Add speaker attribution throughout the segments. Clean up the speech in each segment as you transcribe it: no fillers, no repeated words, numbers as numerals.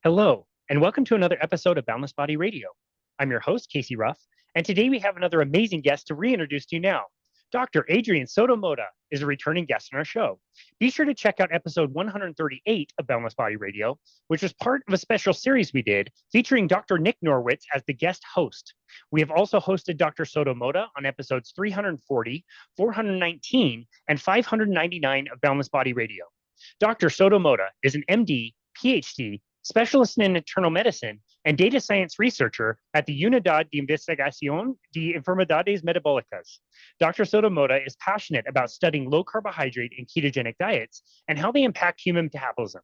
Speaker 1: Hello, and welcome to another episode of Boundless Body Radio. I'm your host, Casey Ruff, and today we have another amazing guest to reintroduce to you now. Dr. Adrian Soto-Mota is a returning guest on our show. Be sure to check out episode 138 of Boundless Body Radio, which was part of a special series we did featuring Dr. Nick Norwitz as the guest host. We have also hosted Dr. Soto-Mota on episodes 340, 419, and 599 of Boundless Body Radio. Dr. Soto-Mota is an MD, Ph.D., specialist in internal medicine and data science researcher at the Unidad de Investigación de Enfermedades Metabólicas. Dr. Soto-Mota is passionate about studying low carbohydrate and ketogenic diets and how they impact human metabolism.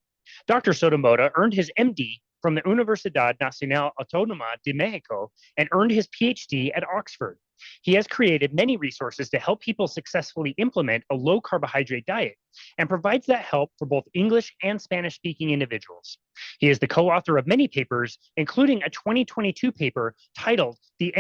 Speaker 1: Dr. Soto-Mota earned his MD from the Universidad Nacional Autónoma de México and earned his PhD at Oxford. He has created many resources to help people successfully implement a low carbohydrate diet and provides that help for both English and Spanish speaking individuals. He is the co-author of many papers, including a 2022 paper titled The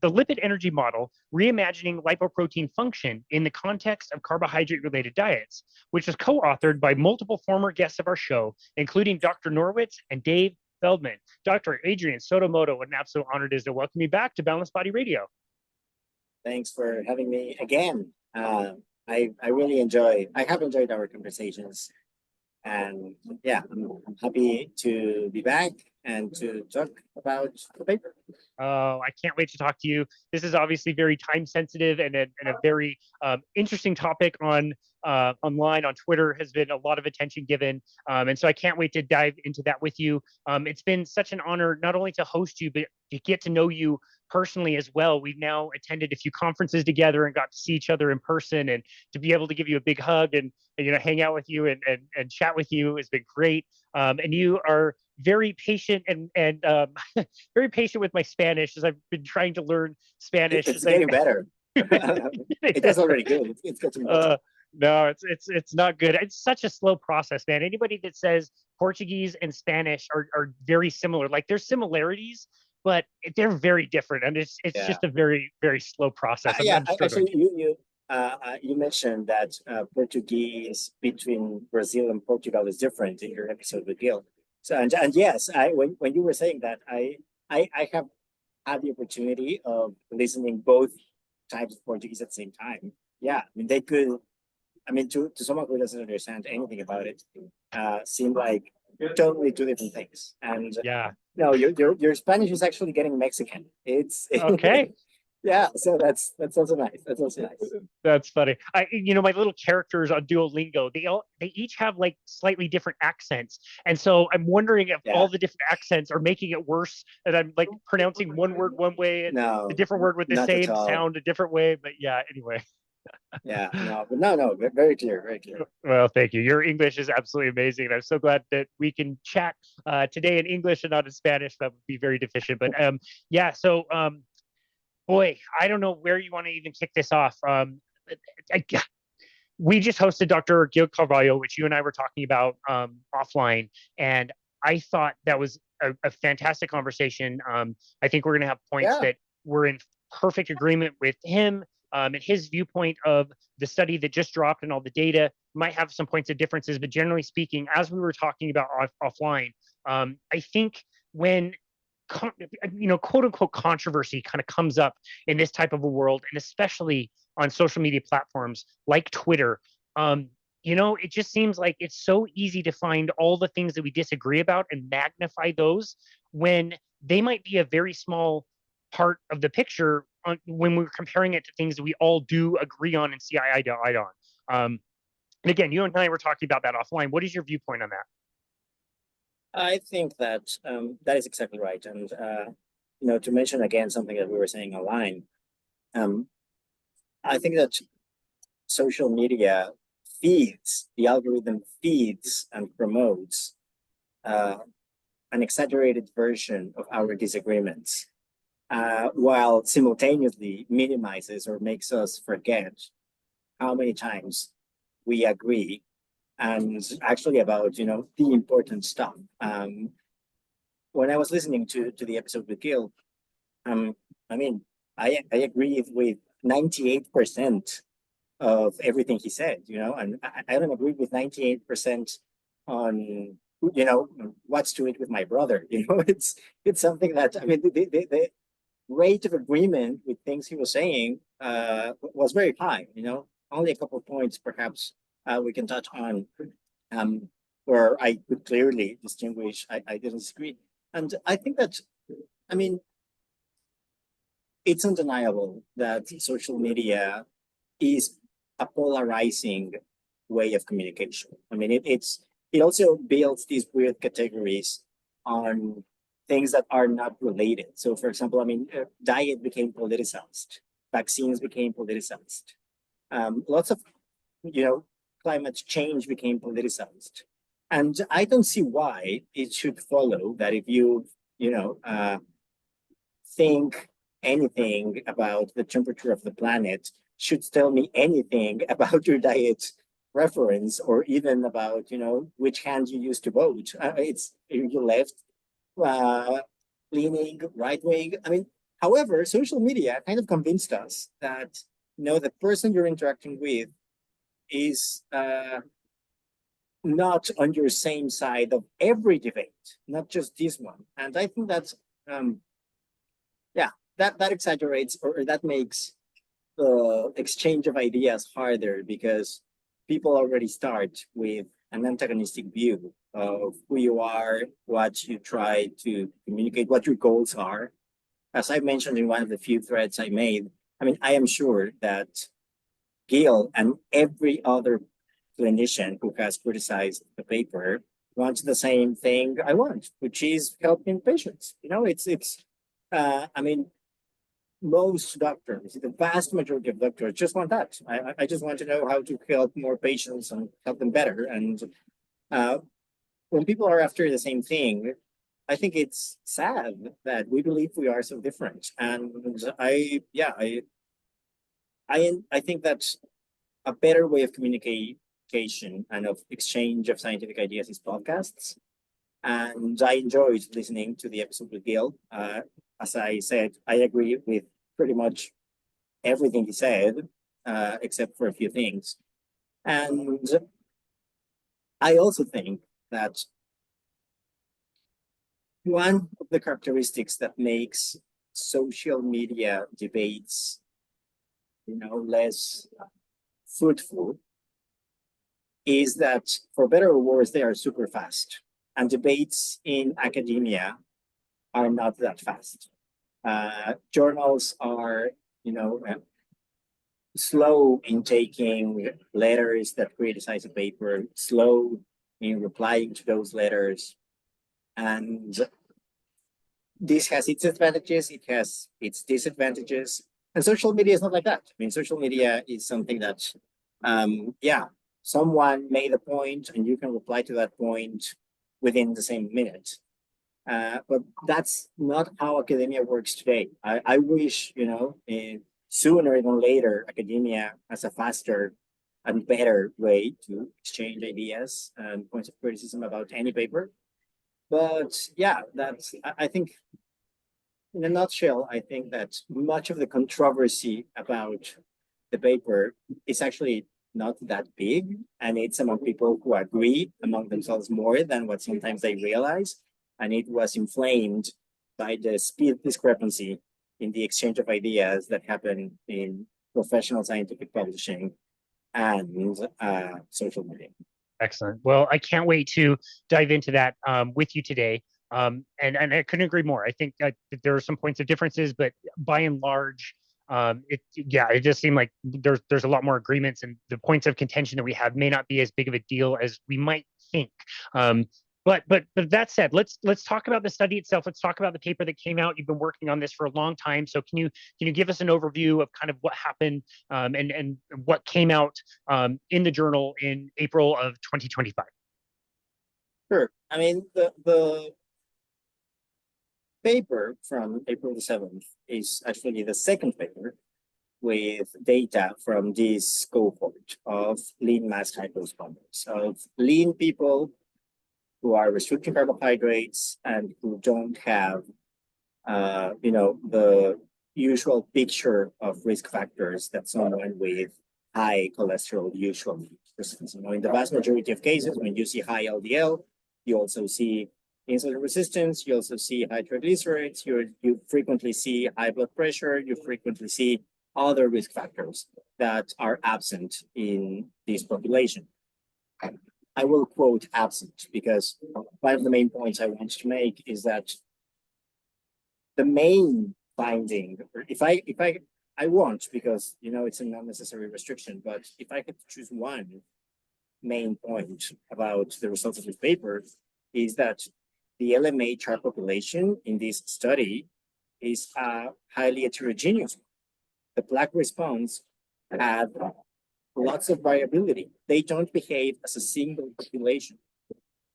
Speaker 1: Lipid Energy Model, Reimagining Lipoprotein Function in the Context of Carbohydrate-Related Diets, which is co-authored by multiple former guests of our show, including Dr. Norwitz and Dave Feldman. Dr. Adrian Soto-Mota, what an absolute honor it is to welcome you back to Boundless Body Radio.
Speaker 2: Thanks for having me again. I have enjoyed our conversations, and yeah, I'm happy to be back and to talk about the paper.
Speaker 1: Oh, I can't wait to talk to you. This is obviously very time sensitive and a very interesting topic on online on Twitter has been a lot of attention given. And so I can't wait to dive into that with you. It's been such an honor not only to host you, but to get to know you personally as well. We've now attended a few conferences together and got to see each other in person, and to be able to give you a big hug and hang out with you and chat with you has been great. And you are very patient and very patient with my Spanish as I've been trying to learn Spanish.
Speaker 2: It's getting better. It is already good. It's getting better.
Speaker 1: No, it's not good. It's such a slow process, man. Anybody that says Portuguese and Spanish are very similar, like there's similarities, but they're very different, and it's just a very, very slow process.
Speaker 2: Actually, you mentioned that Portuguese between Brazil and Portugal is different in your episode with Gil. So and yes, when you were saying that, I have had the opportunity of listening both types of Portuguese at the same time. Yeah, I mean they could. I mean, to someone who doesn't understand anything about it, seem like totally two different things. And
Speaker 1: yeah,
Speaker 2: no, your Spanish is actually getting Mexican. It's
Speaker 1: okay.
Speaker 2: Yeah, so that's also nice. That's also nice.
Speaker 1: That's funny. My little characters on Duolingo, they each have like slightly different accents, and so I'm wondering if all the different accents are making it worse, and I'm like pronouncing one word one way and a different word with the same sound a different way. But yeah, anyway.
Speaker 2: Yeah, no, very clear, very clear.
Speaker 1: Well, thank you. Your English is absolutely amazing, and I'm so glad that we can chat today in English and not in Spanish. That would be very deficient, but yeah. So, boy, I don't know where you want to even kick this off. We just hosted Dr. Gil Carvalho, which you and I were talking about offline, and I thought that was a fantastic conversation. I think we're going to have points that we're in perfect agreement with him. And his viewpoint of the study that just dropped and all the data might have some points of differences, but generally speaking, as we were talking about offline, I think when quote unquote controversy kind of comes up in this type of a world, and especially on social media platforms like Twitter, it just seems like it's so easy to find all the things that we disagree about and magnify those when they might be a very small part of the picture when we're comparing it to things that we all do agree on and see eye to eye on. And again, you and I were talking about that offline. What is your viewpoint on that?
Speaker 2: I think that that is exactly right. And, to mention again something that we were saying online, I think that social media the algorithm feeds and promotes an exaggerated version of our disagreements. While simultaneously minimizes or makes us forget how many times we agree, and actually about the important stuff. When I was listening to the episode with Gil, I agree with 98% of everything he said, and I don't agree with 98% on you know, what's to it with my brother? You know, it's something that, I mean, the rate of agreement with things he was saying was very high. You know, only a couple of points perhaps we can touch on where I could clearly distinguish. I didn't disagree, and I think that, I mean, it's undeniable that social media is a polarizing way of communication. I mean, it also builds these weird categories on things that are not related. So, for example, I mean, diet became politicized, vaccines became politicized, lots of, you know, climate change became politicized, and I don't see why it should follow that if you know, think anything about the temperature of the planet should tell me anything about your diet preference or even about, you know, which hand you use to vote. It's you left leaning, right wing. I mean, however, social media kind of convinced us that, you know, the person you're interacting with is not on your same side of every debate, not just this one. And I think that's yeah, that exaggerates, or that makes the exchange of ideas harder because people already start with an antagonistic view of who you are, what you try to communicate, what your goals are. As I mentioned in one of the few threads I made, I mean, I am sure that Gil and every other clinician who has criticized the paper wants the same thing I want, which is helping patients. You know, I mean, most doctors, the vast majority of doctors just want that. I just want to know how to help more patients and help them better. And when people are after the same thing, I think it's sad that we believe we are so different. And I think that a better way of communication and of exchange of scientific ideas is podcasts. And I enjoyed listening to the episode with Gil. As I said, I agree with pretty much everything he said, except for a few things. And I also think that one of the characteristics that makes social media debates, you know, less fruitful is that, for better or worse, they are super fast. And debates in academia are not that fast. Journals are, you know, slow in taking letters that criticize a paper, slow in replying to those letters. And this has its advantages, it has its disadvantages. And social media is not like that. I mean, social media is something that, someone made a point and you can reply to that point within the same minute. But that's not how academia works today. I wish, you know, sooner than later, academia has a faster and better way to exchange ideas and points of criticism about any paper. But yeah, I think, in a nutshell, I think that much of the controversy about the paper is actually not that big, and it's among people who agree among themselves more than what sometimes they realize. And it was inflamed by the speed discrepancy in the exchange of ideas that happen in professional scientific publishing and social media.
Speaker 1: Excellent. Well, I can't wait to dive into that with you today. And I couldn't agree more. I think that there are some points of differences, but by and large, it just seemed like there's a lot more agreements, and the points of contention that we have may not be as big of a deal as we might think. But that said, let's talk about the study itself. Let's talk about the paper that came out. You've been working on this for a long time, so can you give us an overview of kind of what happened and what came out in the journal in April of 2025?
Speaker 2: Sure. I mean, the paper from April the 7th is actually the second paper with data from this cohort of lean mass hyperresponders, of lean people who are restricting carbohydrates and who don't have, the usual picture of risk factors that someone with high cholesterol usually presents. You know, in the vast majority of cases, when you see high LDL, You also see insulin resistance. You also see high triglycerides. You frequently see high blood pressure. You frequently see other risk factors that are absent in this population. I will quote absent because one of the main points I want to make is that the main finding, I won't because it's an unnecessary restriction, but if I could choose one main point about the results of this paper is that the LMA population in this study is highly heterogeneous. The Plaque response had lots of variability. They don't behave as a single population.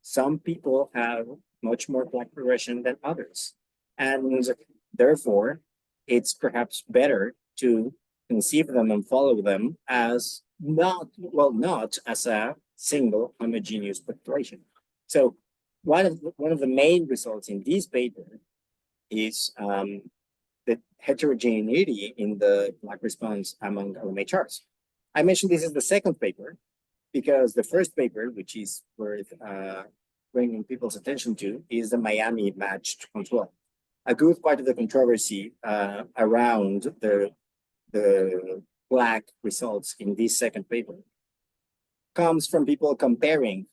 Speaker 2: Some people have much more Plaque progression than others. And therefore, it's perhaps better to conceive them and follow them as not as a single homogeneous population. So one of the main results in this paper is the heterogeneity in the Plaque response among LMHRs. I mentioned this is the second paper because the first paper, which is worth bringing people's attention to, is the Miami matched control. A good part of the controversy around the Plaque results in this second paper comes from people comparing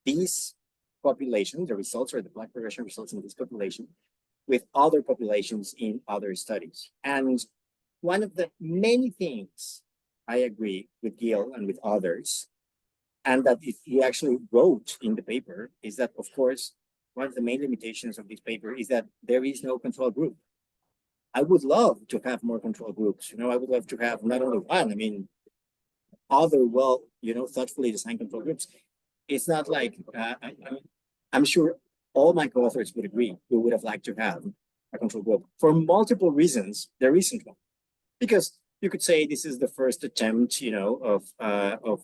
Speaker 2: these populations, the results or the Plaque progression results in this population, with other populations in other studies. And one of the many things I agree with Gil and with others, and that he actually wrote in the paper, is that, of course, one of the main limitations of this paper is that there is no control group. I would love to have more control groups. I would love to have not only one, other thoughtfully designed control groups. It's not like, I'm sure all my co-authors would agree, we would have liked to have a control group. For multiple reasons, there isn't one. Because you could say this is the first attempt, of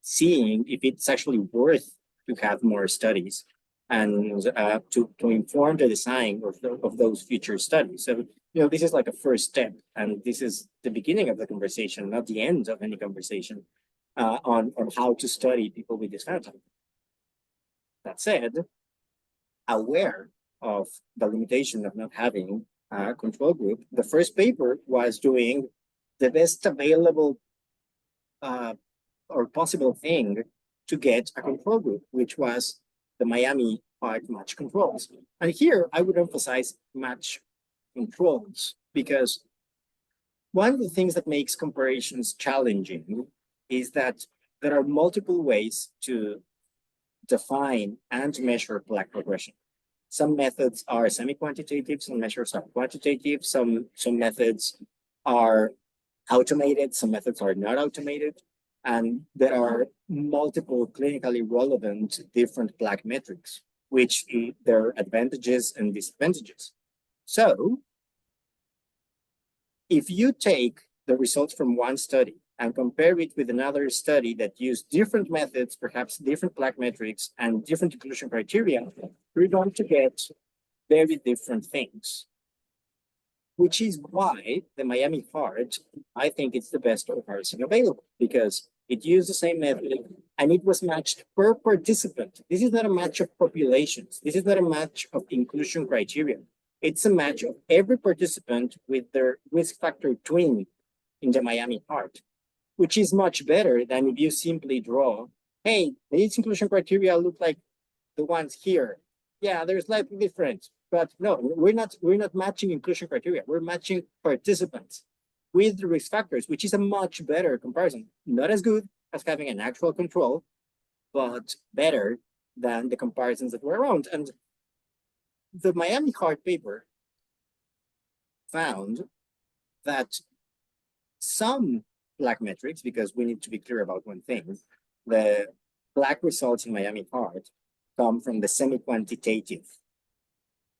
Speaker 2: seeing if it's actually worth to have more studies and to inform the design of those future studies. So, this is like a first step, and this is the beginning of the conversation, not the end of any conversation on how to study people with this phenotype. That said, aware of the limitation of not having a control group, the first paper was doing the best available or possible thing to get a control group, which was the Miami Heart match controls. And here I would emphasize match controls because one of the things that makes comparisons challenging is that there are multiple ways to define and measure Plaque progression. Some methods are semi-quantitative, some measures are quantitative, some methods are automated, some methods are not automated, and there are multiple clinically relevant different Plaque metrics, which there are advantages and disadvantages. So, if you take the results from one study and compare it with another study that used different methods, perhaps different Plaque metrics and different inclusion criteria, you're going to get very different things. Which is why the Miami Heart, I think it's the best comparison available because it used the same method and it was matched per participant. This is not a match of populations. This is not a match of inclusion criteria. It's a match of every participant with their risk factor twin in the Miami Heart, which is much better than if you simply draw, hey, these inclusion criteria look like the ones here. Yeah, they're slightly different, but no, we're not matching inclusion criteria. We're matching participants with the risk factors, which is a much better comparison. Not as good as having an actual control, but better than the comparisons that were around. And the Miami Heart paper found that some Plaque metrics, because we need to be clear about one thing, the Plaque results in Miami Heart come from the semi-quantitative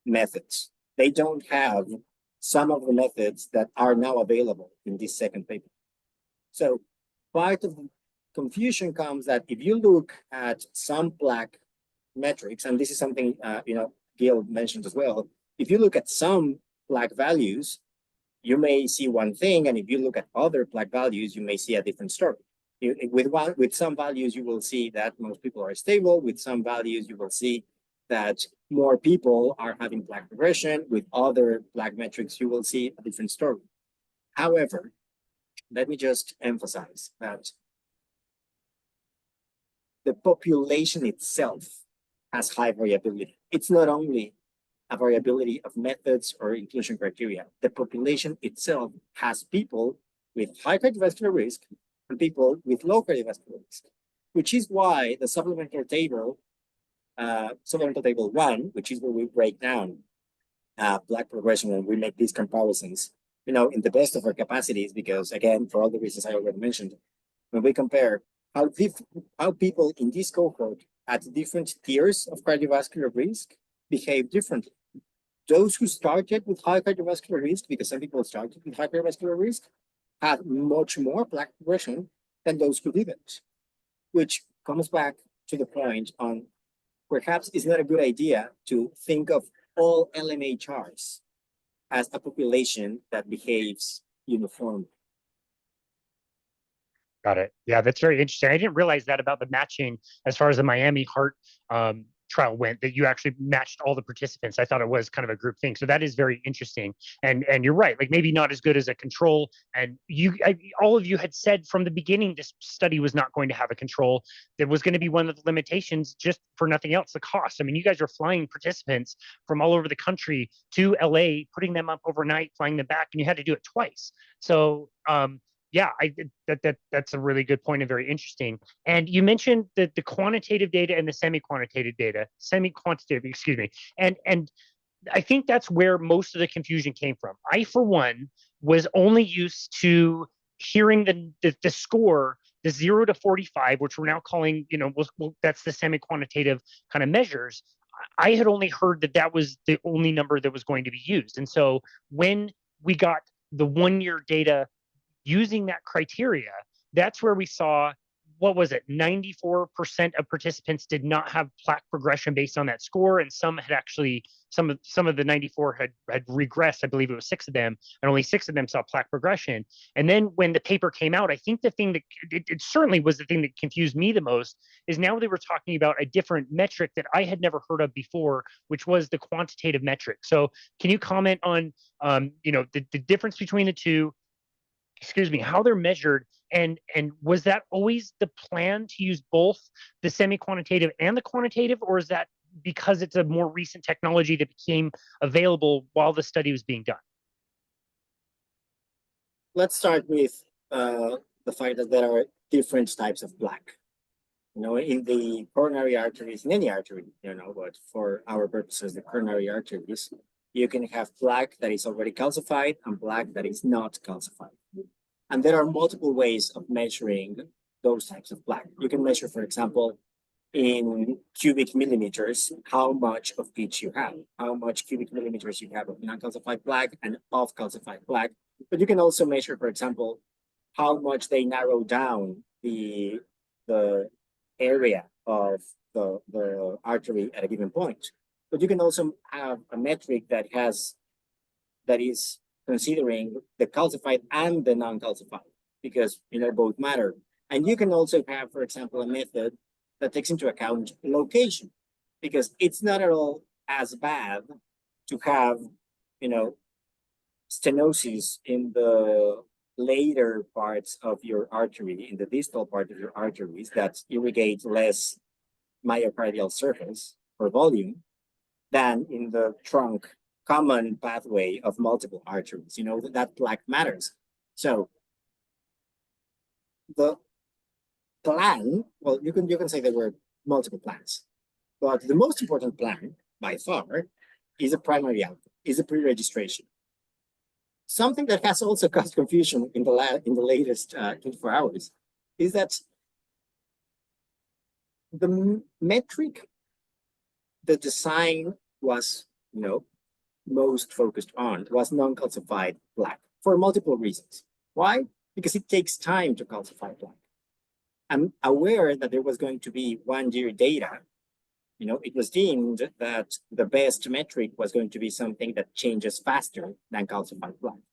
Speaker 2: methods. They don't have some of the methods that are now available in this second paper. So part of the confusion comes that if you look at some Plaque metrics, and this is something Gil mentioned as well, if you look at some Plaque values, you may see one thing, and if you look at other Plaque values, you may see a different story. With some values, you will see that most people are stable. With some values, you will see that more people are having plaque progression. With other plaque metrics, you will see a different story. However, let me just emphasize that the population itself has high variability. It's not only a variability of methods or inclusion criteria. The population itself has people with high cardiovascular risk and people with low cardiovascular risk, which is why the supplemental table 1, which is where we break down plaque progression and we make these comparisons, in the best of our capacities, because again, for all the reasons I already mentioned, when we compare how people in this cohort at different tiers of cardiovascular risk behave differently. Those who started with high cardiovascular risk, because some people started with high cardiovascular risk, had much more plaque progression than those who didn't, which comes back to the point on perhaps it's not a good idea to think of all LMHRs as a population that behaves uniformly.
Speaker 1: Got it. Yeah, that's very interesting. I didn't realize that about the matching as far as the Miami Heart trial went, that you actually matched all the participants. I thought it was kind of a group thing. So that is very interesting. And you're right, like maybe not as good as a control. And all of you had said from the beginning, this study was not going to have a control. That was going to be one of the limitations, just for nothing else, the cost. I mean, you guys are flying participants from all over the country to LA, putting them up overnight, flying them back, and you had to do it twice. So yeah, that's a really good point and very interesting. And you mentioned the quantitative data and the semi-quantitative data, excuse me. And I think that's where most of the confusion came from. I, for one, was only used to hearing the score, the 0 to 45, which we're now calling, that's the semi-quantitative kind of measures. I had only heard that was the only number that was going to be used. And so when we got the 1-year data using that criteria, that's where we saw, what was it, 94% of participants did not have plaque progression based on that score, and some had actually, some of the 94 had regressed. I believe it was 6 of them, and only 6 of them saw plaque progression. And then when the paper came out, I think the thing that it certainly was the thing that confused me the most is now they were talking about a different metric that I had never heard of before, which was the quantitative metric. So can you comment on the difference between the two, how they're measured, and was that always the plan to use both the semi-quantitative and the quantitative, or is that because it's a more recent technology that became available while the study was being done?
Speaker 2: Let's start with the fact that there are different types of plaque. In the coronary arteries, in any artery, but for our purposes, the coronary arteries, you can have plaque that is already calcified and plaque that is not calcified. And there are multiple ways of measuring those types of plaque. You can measure, for example, in cubic millimeters, how much of each you have, how much cubic millimeters you have of non-calcified plaque and of calcified plaque. But you can also measure, for example, how much they narrow down the area of the artery at a given point. But you can also have a metric that is considering the calcified and the non-calcified, because both matter. And you can also have, for example, a method that takes into account location, because it's not at all as bad to have, stenosis in the later parts of your artery, in the distal part of your arteries that irrigate less myocardial surface or volume than in the trunk common pathway of multiple arteries. That plaque matters. So the plan, well, you can say there were multiple plans, but the most important plan by far is a primary outcome, is a pre-registration. Something that has also caused confusion in the latest 24 hours is that the metric, the design was, most focused on was non-calcified plaque for multiple reasons. Why? Because it takes time to calcify plaque. I'm aware that there was going to be 1-year data. It was deemed that the best metric was going to be something that changes faster than calcified plaque,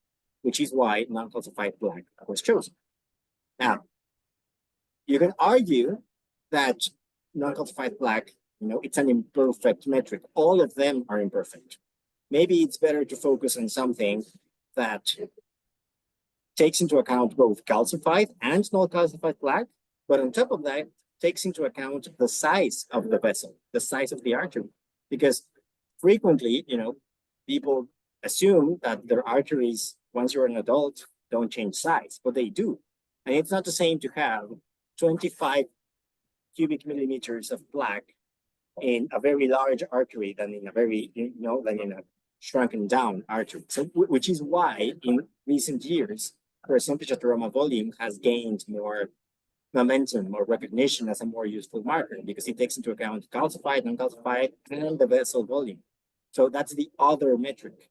Speaker 2: which is why non-calcified plaque was chosen. Now, You can argue that non-calcified plaque, it's an imperfect metric. All of them are imperfect. Maybe it's better to focus on something that takes into account both calcified and non-calcified plaque, but on top of that, takes into account the size of the vessel, the size of the artery. Because frequently, people assume that their arteries, once you're an adult, don't change size, but they do. And it's not the same to have 25 cubic millimeters of plaque in a very large artery than in a very, than in a shrunken down artery. So, which is why in recent years, percentage atheroma volume has gained more momentum or recognition as a more useful marker because it takes into account calcified, non-calcified, and the vessel volume. So that's the other metric.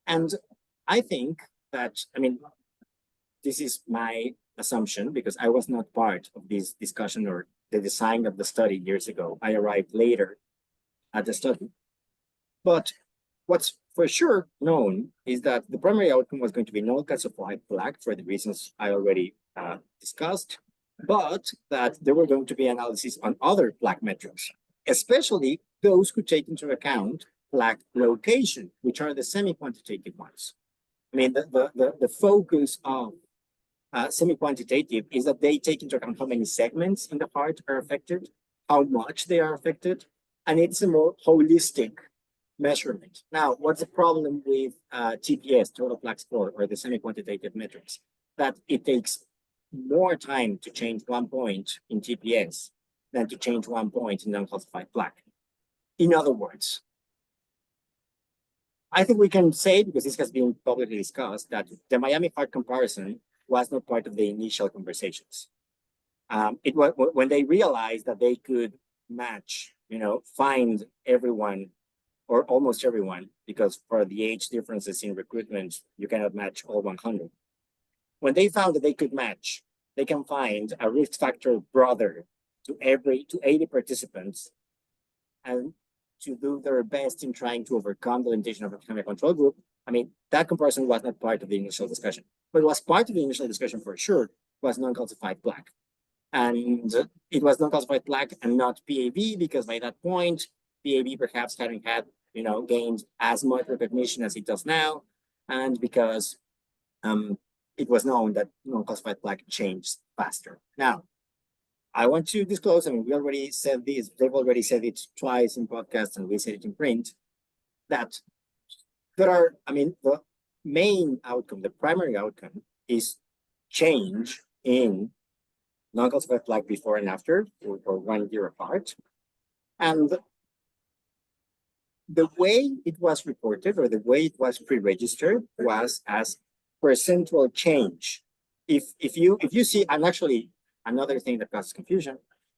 Speaker 2: And I think that, this is my assumption because I was not part of this discussion or the design of the study years ago. I arrived later at the study. But what's for sure known is that the primary outcome was going to be non-calcified plaque for the reasons I already discussed, but that there were going to be analyses on other plaque metrics, especially those who take into account plaque location, which are the semi-quantitative ones. The focus of semi-quantitative is that they take into account how many segments in the heart are affected, how much they are affected, and it's a more holistic measurement. Now, what's the problem with TPS, total plaque score, or the semi-quantitative metrics? That it takes more time to change 1 point in TPS than to change 1 point in non-calcified plaque. In other words, I think we can say, because this has been publicly discussed, that the Miami heart comparison was not part of the initial conversations. It was when they realized that they could match, find everyone or almost everyone, because for the age differences in recruitment, you cannot match all 100. When they found that they could match, they can find a risk factor brother to 80 participants and to do their best in trying to overcome the limitation of a control group. That comparison was not part of the initial discussion, but was part of the initial discussion for sure was non-calcified plaque. And it was non-calcified plaque and not PAB, because by that point, PAB perhaps hadn't had, gained as much recognition as it does now. And because it was known that non-calcified plaque changed faster. Now, I want to disclose, we already said this, they've already said it twice in podcasts and we said it in print, that there are, the main outcome, the primary outcome is change in non-calcified plaque before and after, or 1 year apart. And the way it was reported, or the way it was pre-registered, was as percentual change. If you see, and actually another thing that causes confusion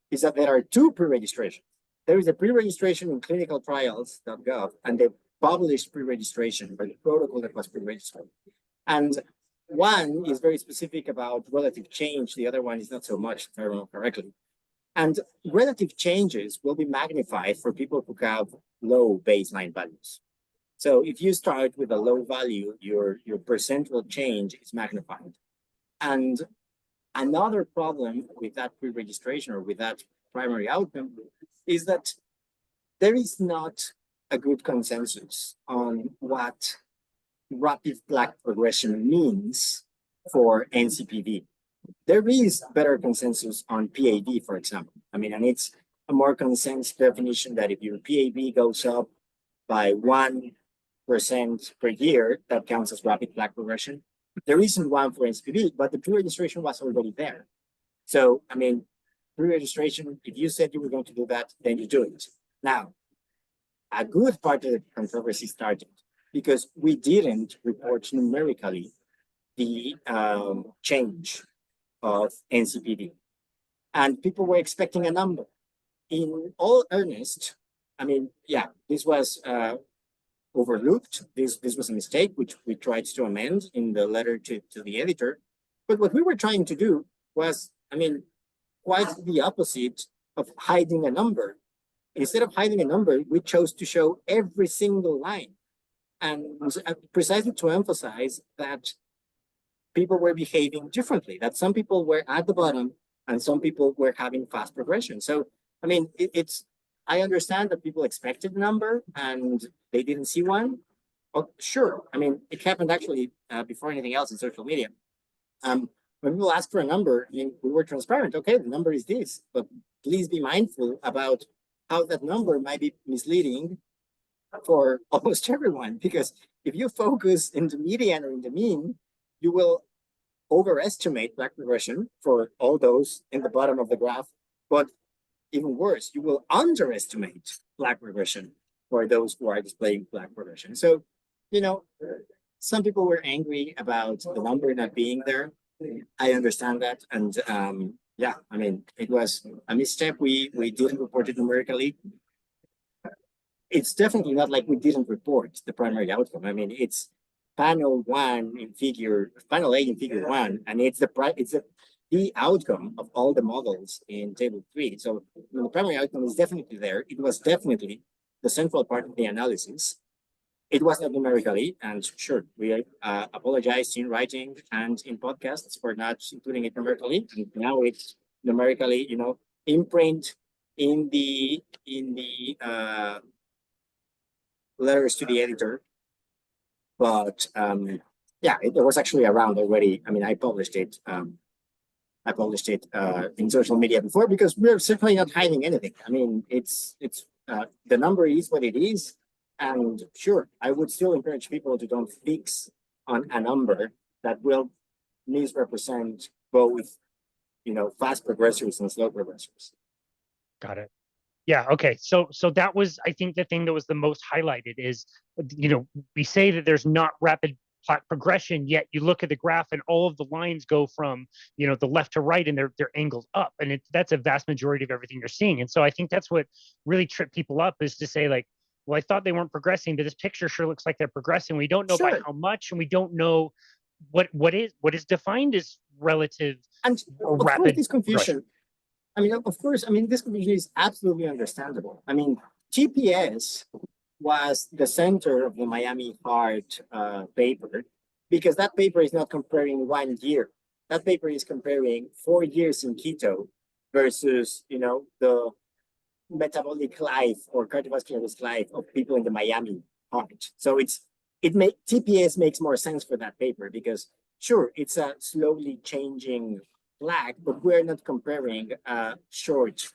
Speaker 2: is that there are two pre-registrations. There is a pre-registration in clinicaltrials.gov and the published pre-registration, or the protocol that was pre-registered. And one is very specific about relative change. The other one is not so much, if I remember correctly. And relative changes will be magnified for people who have low baseline values. So if you start with a low value, your percentual change is magnified. And another problem with that pre-registration or with that primary outcome is that there is not a good consensus on what rapid plaque progression means for NCPV. There is better consensus on PAD, for example. And it's a more consensus definition that if your PAD goes up by 1% per year, that counts as rapid plaque progression. There isn't one for NCPV, but the pre-registration was already there. So, pre-registration, if you said you were going to do that, then you do it. Now, a good part of the controversy started because we didn't report numerically the change of NCPD. And people were expecting a number. In all earnest, this was overlooked. This was a mistake, which we tried to amend in the letter to the editor. But what we were trying to do was, quite the opposite of hiding a number. Instead of hiding a number, we chose to show every single line. And precisely to emphasize that people were behaving differently, that some people were at the bottom and some people were having fast progression. So, I mean, I understand that people expected a number and they didn't see one. Oh, sure. I mean, it happened actually before anything else in social media. When people ask for a number, I mean, we were transparent. Okay, the number is this, but please be mindful about how that number might be misleading for almost everyone. Because if you focus in the median or in the mean, you will overestimate plaque progression for all those in the bottom of the graph. But even worse, you will underestimate plaque progression for those who are displaying plaque progression. So, you know, some people were angry about the number not being there. I understand that. And yeah, I mean, it was a misstep. We didn't report it numerically. It's definitely not like we didn't report the primary outcome. I mean, it's panel A in figure 1, and it's the outcome of all the models in table 3. So I mean, the primary outcome is definitely there. It was definitely the central part of the analysis. It was not numerically, and sure, we apologize in writing and in podcasts for not including it numerically. And now it's numerically, you know, imprint in the letters to the editor. But yeah, it was actually around already. I mean, I published it in social media before, because we're certainly not hiding anything. I mean, it's the number is what it is. And sure, I would still encourage people to don't fix on a number that will misrepresent both, you know, fast progressors and slow progressors.
Speaker 1: Got it. Yeah. Okay. So that was, I think, the thing that was the most highlighted is, you know, we say that there's not rapid plaque progression, yet you look at the graph and all of the lines go from, you know, the left to right, and they're angled up, and that's a vast majority of everything you're seeing. And so I think that's what really tripped people up, is to say, like, well, I thought they weren't progressing, but this picture sure looks like they're progressing. We don't know by how much, and we don't know what is defined as relative
Speaker 2: and
Speaker 1: or
Speaker 2: of
Speaker 1: rapid
Speaker 2: course, this confusion.
Speaker 1: progression.
Speaker 2: I mean, of course, I mean, this confusion is absolutely understandable. I mean, TPS was the center of the Miami Heart paper, because that paper is not comparing 1 year. That paper is comparing 4 years in keto versus, you know, the metabolic life or cardiovascular risk life of people in the Miami Heart. So TPS makes more sense for that paper, because sure, it's a slowly changing plaque, but we're not comparing a short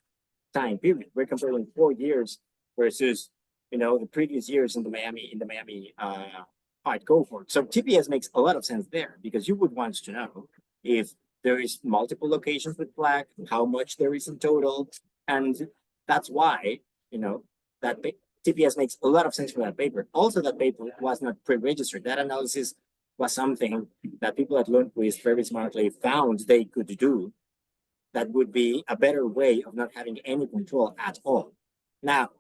Speaker 2: time period. We're comparing 4 years versus, you know, the previous years in the Miami Heart cohort. So TPS makes a lot of sense there, because you would want to know if there is multiple locations with plaque, how much there is in total, and that's why, you know, that TPS makes a lot of sense for that paper. Also, that paper was not pre-registered. That analysis was something that people at Lundquist very smartly found they could do. That would be a better way of not having any control at all. Now,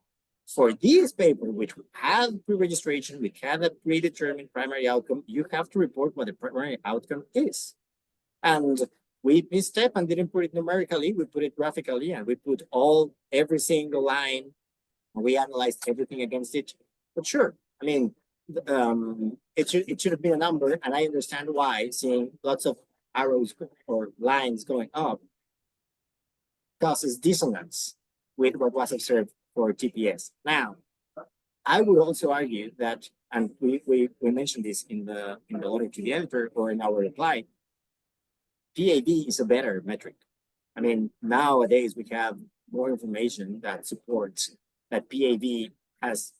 Speaker 2: for this paper, which we have pre-registration, we have a predetermined primary outcome, you have to report what the primary outcome is. And we misstep and didn't put it numerically, we put it graphically, and we put every single line, and we analyzed everything against it. But sure, I mean, it should have been a number, and I understand why seeing lots of arrows or lines going up causes dissonance with what was observed for TPS. Now, I would also argue that, and we mentioned this in the letter to the editor or in our reply, PAD is a better metric. I mean, nowadays we have more information that supports that PAD has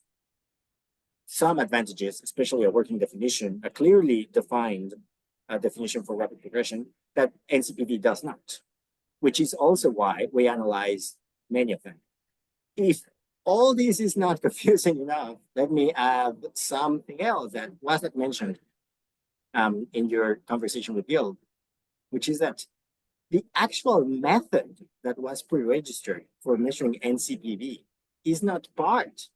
Speaker 2: some advantages, especially a working definition, a clearly defined definition for rapid progression that NCPD does not, which is also why we analyze many of them. If all this is not confusing enough, let me add something else that wasn't mentioned in your conversation with Bill, which is that the actual method that was pre-registered for measuring NCPD is not part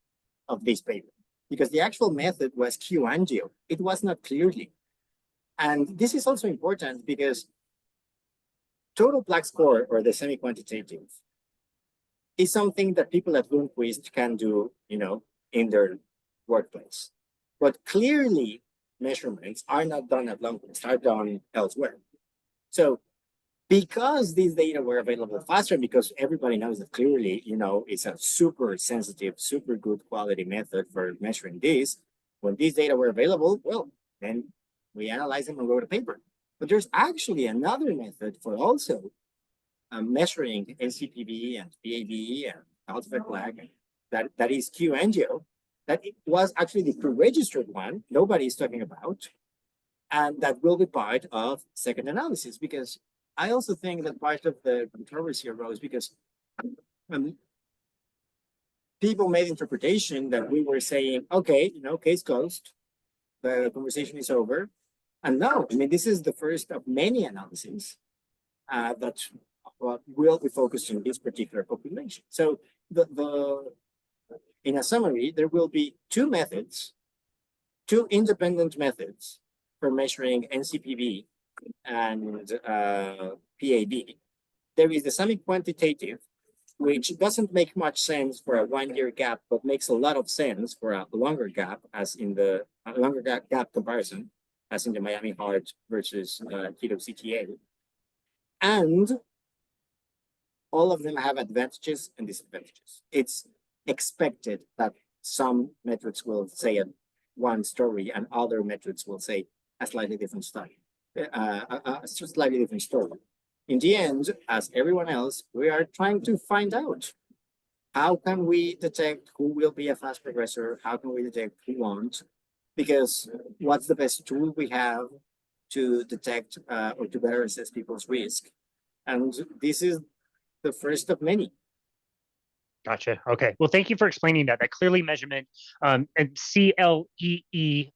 Speaker 2: of this paper, because the actual method was Q-angio. It was not clearly. And this is also important because total plaque score, or the semi-quantitative, is something that people at Lundquist can do, you know, in their workplace. But clearly, measurements are not done at Lundquist, are done elsewhere. So because these data were available faster, because everybody knows that clearly, it's a super sensitive, super good quality method for measuring this. When these data were available, well, then we analyzed them and wrote a paper. But there's actually another method for also measuring NCPV and PAD and calcified plaque, that is QAngio, that it was actually the pre-registered one nobody is talking about, and that will be part of second analysis, because I also think that part of the controversy arose because people made interpretation that we were saying, okay, case closed, the conversation is over. And no, I mean, this is the first of many analyses that will be focused on this particular population. So in a summary, there will be two independent methods for measuring NCPV and PAD. There is the semi-quantitative, which doesn't make much sense for a 1 year gap, but makes a lot of sense for a longer gap, as in the longer gap comparison, as in the Miami Heart versus KETO-CTA. And all of them have advantages and disadvantages. It's expected that some metrics will say one story and other metrics will say a slightly different story. Slightly different story. In the end, as everyone else, we are trying to find out how can we detect who will be a fast progressor, how can we detect who won't, because what's the best tool we have to detect or to better assess people's risk. And this is the first of many.
Speaker 1: Gotcha. Okay. Well, thank you for explaining that. That clearly measurement, and CLEERLY,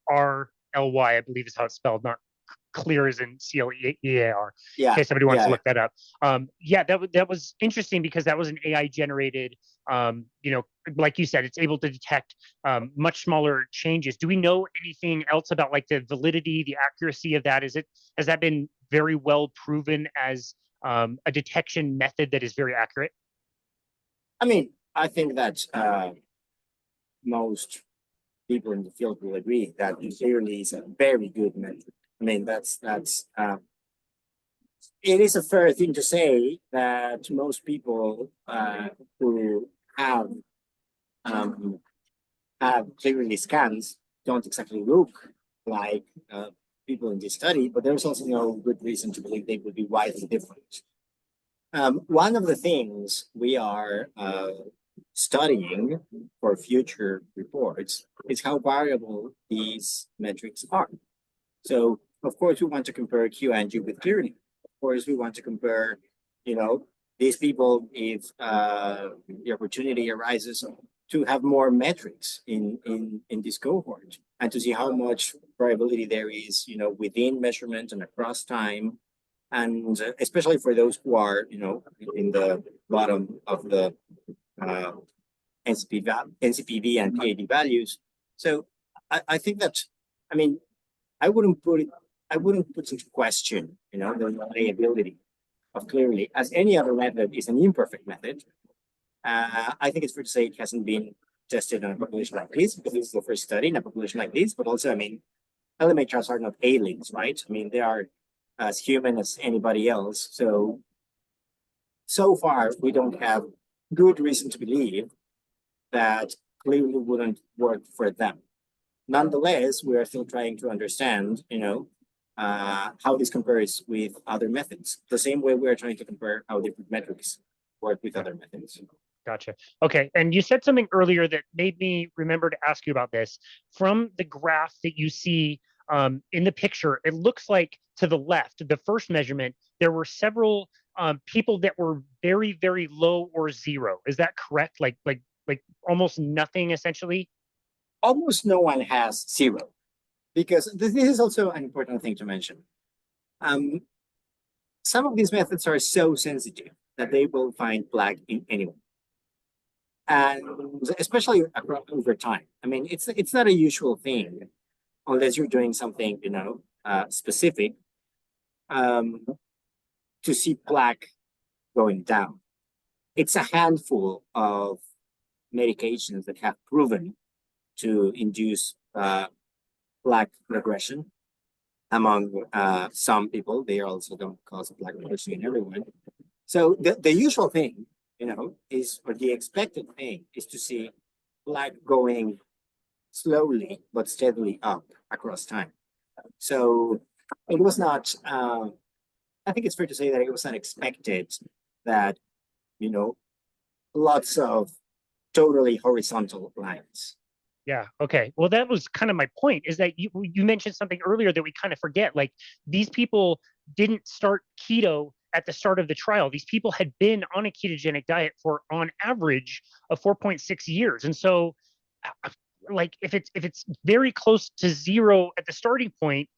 Speaker 1: I believe is how it's spelled, not clear as in CLEAR.
Speaker 2: Yeah.
Speaker 1: In case somebody wants to look that up. Yeah, that was interesting because that was an AI generated. Like you said, it's able to detect much smaller changes. Do we know anything else about like the validity, the accuracy of that? Has that been very well proven as a detection method that is very accurate?
Speaker 2: I mean, I think that most people in the field will agree that it clearly is a very good method. I mean, it is a fair thing to say that most people who have clearly scans don't exactly look like people in this study, but there's also no good reason to believe they would be widely different. One of the things we are studying for future reports is how variable these metrics are. So, of course, we want to compare QAngio with clearly. Of course, we want to compare, these people if the opportunity arises to have more metrics in this cohort and to see how much variability there is, within measurement and across time. And especially for those who are, in the bottom of the NCPV and PAD values. So I think that, I mean, I wouldn't put into question, the reliability of clearly, as any other method is an imperfect method. I think it's fair to say it hasn't been tested on a population like this, because this is the first study in a population like this. But also, I mean, LMHRs are not aliens, right? I mean, they are as human as anybody else. So far, we don't have good reason to believe that clearly wouldn't work for them. Nonetheless, we are still trying to understand, how this compares with other methods. The same way we are trying to compare how different metrics work with other methods.
Speaker 1: Gotcha. Okay. And you said something earlier that made me remember to ask you about this. From the graph that you see in the picture, it looks like to the left, the first measurement, there were several people that were very, very low or zero. Is that correct? Like almost nothing, essentially?
Speaker 2: Almost no one has zero, because this is also an important thing to mention. Some of these methods are so sensitive that they will find plaque in anyone. And especially over time. I mean, it's not a usual thing unless you're doing something, specific, to see plaque going down. It's a handful of medications that have proven to induce plaque regression. among some people. They also don't cause plaque regression in everyone. So the usual thing, is, or the expected thing, is to see plaque going slowly but steadily up across time. So it was not, I think it's fair to say that it was not expected that, lots of totally horizontal lines.
Speaker 1: Yeah. Okay. Well, that was kind of my point, is that you mentioned something earlier that we kind of forget. Like, these people didn't start keto at the start of the trial. These people had been on a ketogenic diet for, on average, of 4.6 years. And so, like, if it's very close to zero at the starting point,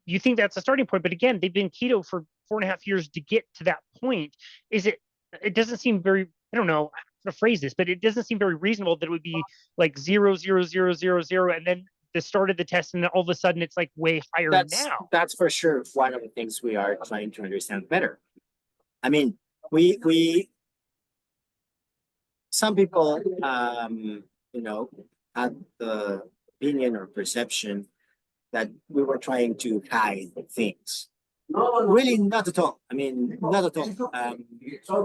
Speaker 1: you think that's the starting point. But again, they've been keto for 4.5 years to get to that point. It doesn't seem very, I don't know how to phrase this, but it doesn't seem very reasonable that it would be like 0.0000, and then the start of the test, and then all of a sudden it's like way higher now.
Speaker 2: That's for sure one of the things we are trying to understand better. I mean, we some people, had the opinion or perception that we were trying to hide things. Really, not at all. I mean, not at all.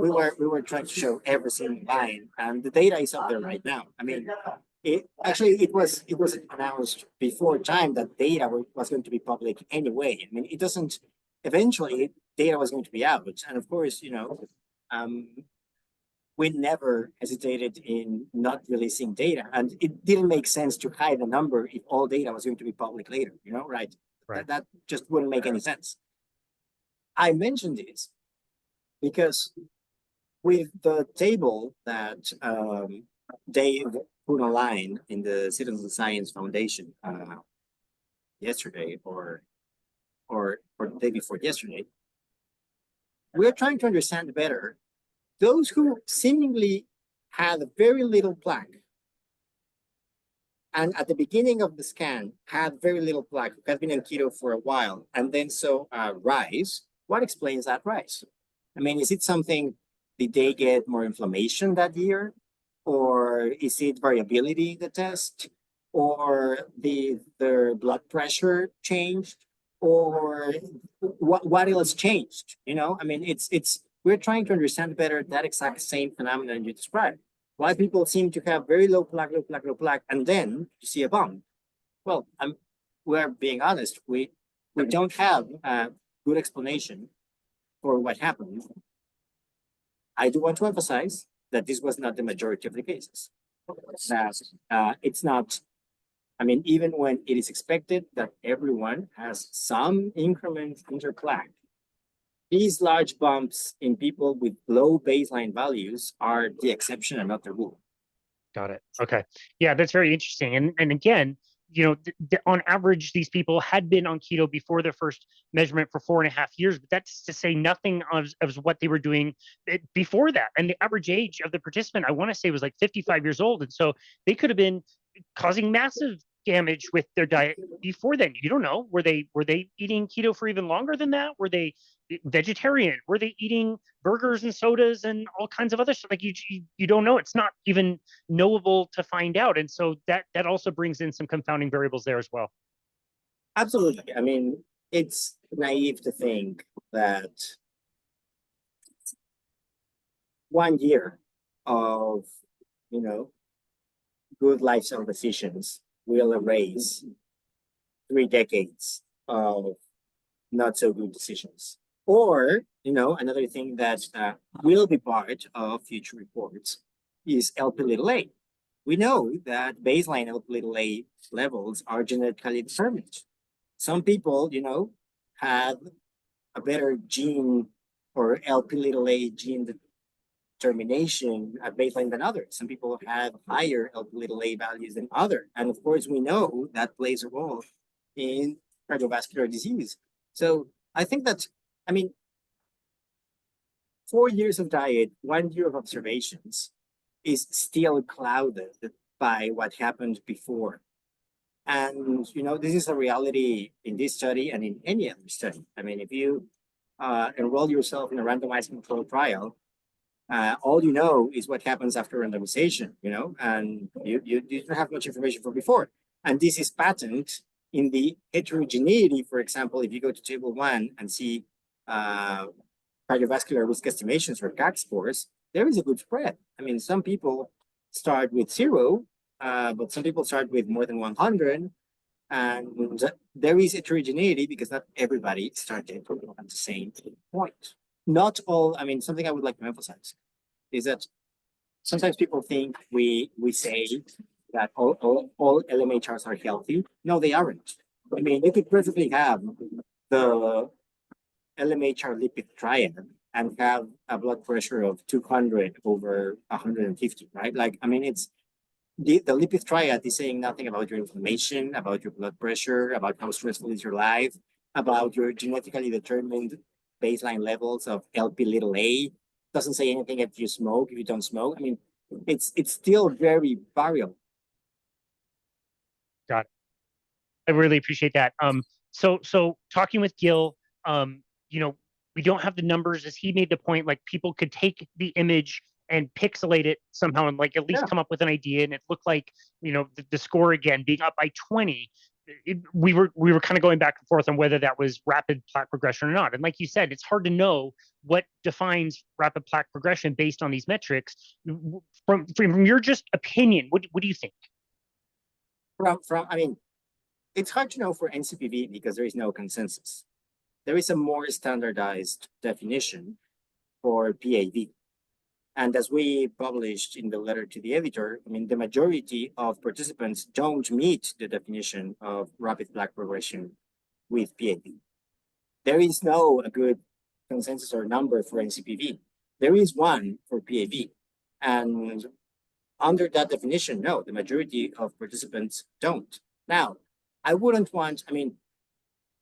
Speaker 2: We were trying to show every single line, and the data is up there right now. I mean, it was announced before time that data was going to be public anyway. I mean, it doesn't. Eventually, data was going to be out, and of course, we never hesitated in not releasing data, and it didn't make sense to hide a number if all data was going to be public later. Right? That just wouldn't make any sense. I mentioned this because with the table that Dave put online in the Citizen Science Foundation yesterday, or the day before yesterday, we're trying to understand better those who seemingly had very little plaque, and at the beginning of the scan had very little plaque, who had been on keto for a while, and then saw a rise. What explains that rise? I mean, is it something, did they get more inflammation that year? Or is it variability in the test? Or their blood pressure changed? Or what else changed? I mean, we're trying to understand better that exact same phenomenon you described. Why people seem to have very low plaque, and then you see a bump. Well, we're being honest, we don't have good explanation for what happened. I do want to emphasize that this was not the majority of the cases. That it's not, I mean, even when it is expected that everyone has some increment in their plaque, these large bumps in people with low baseline values are the exception and not the rule.
Speaker 1: Got it. Okay. Yeah, that's very interesting. And again, on average, these people had been on keto before their first measurement for 4.5 years, but that's to say nothing of what they were doing before that. And the average age of the participant, I want to say, was like 55 years old. And so they could have been causing massive damage with their diet before then. You don't know. Were they eating keto for even longer than that? Were they vegetarian? Were they eating burgers and sodas and all kinds of other stuff? Like, you don't know. It's not even knowable to find out. And so that also brings in some confounding variables there as well.
Speaker 2: Absolutely. I mean, it's naive to think that 1 year of, good lifestyle decisions will erase 3 decades of not so good decisions. Or, another thing that will be part of future reports is Lp(a). We know that baseline Lp(a) levels are genetically determined. Some people, have a better gene or Lp(a) gene determination at baseline than others. Some people have higher Lp(a) values than others. And of course, we know that plays a role in cardiovascular disease. So I think that, 4 years of diet, 1 year of observations is still clouded by what happened before. And, this is a reality in this study and in any other study. I mean, if you enroll yourself in a randomized controlled trial, all you know is what happens after randomization, and you don't have much information from before. And this is patent in the heterogeneity, for example, if you go to table 1 and see cardiovascular risk estimations or CAC scores, there is a good spread. I mean, some people start with 0, but some people start with more than 100. And there is heterogeneity because not everybody started at the same point. Not all, I mean, something I would like to emphasize is that sometimes people think we say that all LMHRs are healthy. No, they aren't. I mean, you could perfectly have the LMHR lipid triad and have a blood pressure of 200 over 150, right? Like, I mean, it's the lipid triad is saying nothing about your inflammation, about your blood pressure, about how stressful is your life, about your genetically determined baseline levels of LP little a. Doesn't say anything if you smoke, if you don't smoke. I mean, it's still very variable.
Speaker 1: Got it. I really appreciate that. So talking with Gil, you know, we don't have the numbers, as he made the point, like people could take the image and pixelate it somehow and like at least come up with an idea. And it looked like, you know, the score again being up by 20. We were kind of going back and forth on whether that was rapid plaque progression or not. And like you said, it's hard to know what defines rapid plaque progression based on these metrics. From your just opinion, what do you think?
Speaker 2: I mean, it's hard to know for NCPV because there is no consensus. There is a more standardized definition for PAV. And as we published in the letter to the editor, I mean, the majority of participants don't meet the definition of rapid plaque progression with PAV. There is no a good consensus or number for NCPV. There is one for PAV. And under that definition, no, the majority of participants don't. Now, I wouldn't want, I mean,